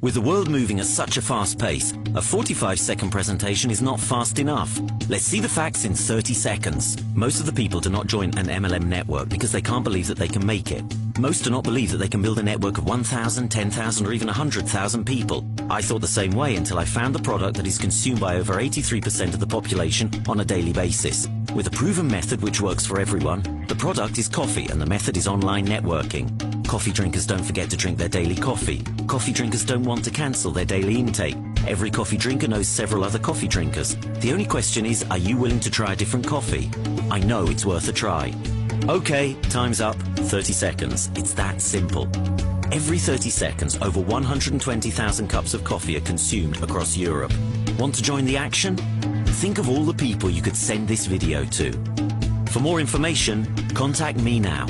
With the world moving at such a fast pace, a 45-second presentation is not fast enough. Let's see the facts in 30 seconds. Most of the people do not join an MLM network because they can't believe that they can make it. Most do not believe that they can build a network of 1,000, 10,000 or even 100,000 people. I thought the same way until I found the product that is consumed by over 83% of the population on a daily basis. With a proven method which works for everyone, the product is coffee and the method is online networking. Coffee drinkers don't forget to drink their daily coffee. Coffee drinkers don't want to cancel their daily intake. Every coffee drinker knows several other coffee drinkers. The only question is, are you willing to try a different coffee? I know it's worth a try. Okay, time's up. 30 seconds. It's that simple. Every 30 seconds, over 120,000 cups of coffee are consumed across Europe. Want to join the action? Think of all the people you could send this video to. For more information, contact me now.